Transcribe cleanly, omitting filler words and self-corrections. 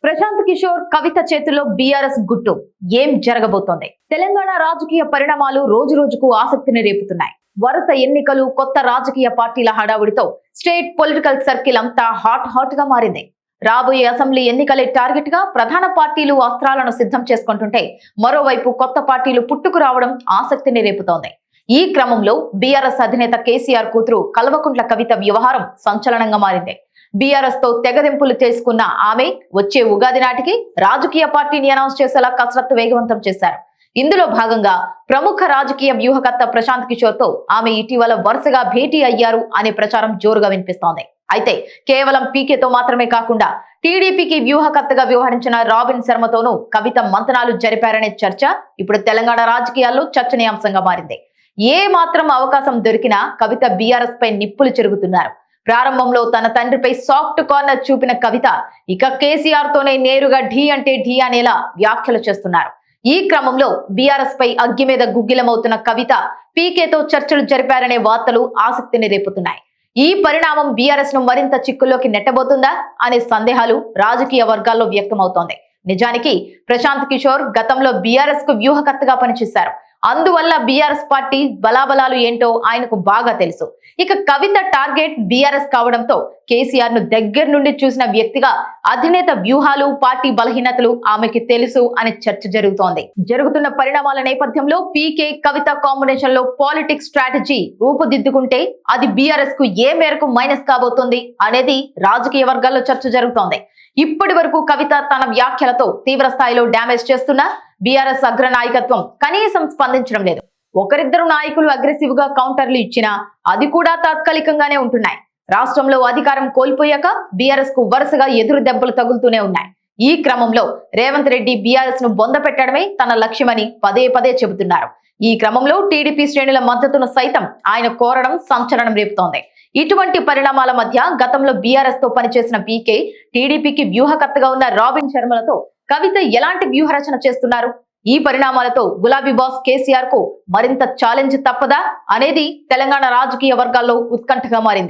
ప్రశాంత్ కిషోర్ కవిత చేతుల్లో బీఆర్ఎస్ గుట్టు ఏం జరగబోతోంది? తెలంగాణ రాజకీయ పరిణామాలు రోజు రోజుకు ఆసక్తిని రేపుతున్నాయి. వరుస ఎన్నికలు, కొత్త రాజకీయ పార్టీల హడావుడితో స్టేట్ పొలిటికల్ సర్కిల్ అంతా హాట్ గా మారింది. రాబోయే అసెంబ్లీ ఎన్నికలే టార్గెట్ గా ప్రధాన పార్టీలు అస్త్రాలను సిద్ధం చేసుకుంటుంటే, మరోవైపు కొత్త పార్టీలు పుట్టుకు రావడం ఆసక్తిని రేపుతోంది. ఈ క్రమంలో బీఆర్ఎస్ అధినేత కేసీఆర్ కూతురు కల్వకుంట్ల కవిత వ్యవహారం సంచలనంగా మారింది. బీఆర్ఎస్ తో తెగదింపులు చేసుకున్న ఆమె వచ్చే ఉగాది నాటికి రాజకీయ పార్టీని అనౌన్స్ చేసేలా కసరత్తు వేగవంతం చేశారు. ఇందులో భాగంగా ప్రముఖ రాజకీయ వ్యూహకర్త ప్రశాంత్ కిషోర్ తో ఆమె ఇటీవల వరుసగా భేటీ అయ్యారు అనే ప్రచారం జోరుగా వినిపిస్తోంది. అయితే కేవలం పీకేతో మాత్రమే కాకుండా టీడీపీకి వ్యూహకర్తగా వ్యవహరించిన రాబిన్ శర్మతోనూ కవిత మంతనాలు జరిపారనే చర్చ ఇప్పుడు తెలంగాణ రాజకీయాల్లో చర్చనీయాంశంగా మారింది. ఏ మాత్రం అవకాశం దొరికినా కవిత బీఆర్ఎస్ పై నిప్పులు చెరుగుతున్నారు. ప్రారంభంలో తన తండ్రిపై సాఫ్ట్ కార్నర్ చూపిన కవిత ఇక కేసీఆర్ తోనే నేరుగా ఢీ అంటే ఢీ అనేలా వ్యాఖ్యలు చేస్తున్నారు. ఈ క్రమంలో బీఆర్ఎస్ పై అగ్గి మీద గుగ్గిలమవుతున్న కవిత పీకేతో చర్చలు జరిపారనే వార్తలు ఆసక్తిని రేపుతున్నాయి. ఈ పరిణామం బీఆర్ఎస్ ను మరింత చిక్కుల్లోకి నెట్టబోతుందా అనే సందేహాలు రాజకీయ వర్గాల్లో వ్యక్తమవుతోంది. నిజానికి ప్రశాంత్ కిషోర్ గతంలో బీఆర్ఎస్ కు వ్యూహకర్తగా పనిచేశారు. అందువల్ల బీఆర్ఎస్ పార్టీ బలాబలాలు ఏంటో ఆయనకు బాగా తెలుసు. ఇక కవిత టార్గెట్ బీఆర్ఎస్ కావడంతో కేసీఆర్ ను దగ్గర నుండి చూసిన వ్యక్తిగా అధినేత వ్యూహాలు, పార్టీ బలహీనతలు ఆమెకి తెలుసు అనే చర్చ జరుగుతోంది. జరుగుతున్న పరిణామాల నేపథ్యంలో పీకే కవిత కాంబినేషన్ లో పాలిటిక్స్ స్ట్రాటజీ రూపుదిద్దుకుంటే అది బీఆర్ఎస్ కు ఏ మేరకు మైనస్ కాబోతోంది అనేది రాజకీయ వర్గాల్లో చర్చ జరుగుతోంది. ఇప్పటి వరకు కవిత తన వ్యాఖ్యలతో తీవ్ర స్థాయిలో డ్యామేజ్ చేస్తున్న బీఆర్ఎస్ అగ్ర నాయకత్వం కనీసం స్పందించడం లేదు. ఒకరిద్దరు నాయకులు అగ్రెసివ్ గా కౌంటర్లు ఇచ్చినా అది కూడా తాత్కాలికంగానే ఉంటున్నాయి. రాష్ట్రంలో అధికారం కోల్పోయాక బీఆర్ఎస్ కు వరుసగా ఎదురు దెబ్బలు తగులుతూనే ఉన్నాయి. ఈ క్రమంలో రేవంత్ రెడ్డి బీఆర్ఎస్ ను బొంద పెట్టడమే తన లక్ష్యమని పదే చెబుతున్నారు. ఈ క్రమంలో టీడీపీ శ్రేణుల మద్దతును సైతం ఆయన కోరడం సంచలనం రేపుతోంది. ఇటువంటి పరిణామాల మధ్య గతంలో బీఆర్ఎస్ తో పనిచేసిన పీకే టీడీపీకి వ్యూహకర్తగా ఉన్న రాబిన్ శర్మలతో కవిత ఎలాంటి వ్యూహరచన చేస్తున్నారు? ఈ పరిణామాలతో గులాబీ బాస్ కేసీఆర్ కు మరింత ఛాలెంజ్ తప్పదా అనేది తెలంగాణ రాజకీయ వర్గాల్లో ఉత్కంఠగా మారింది.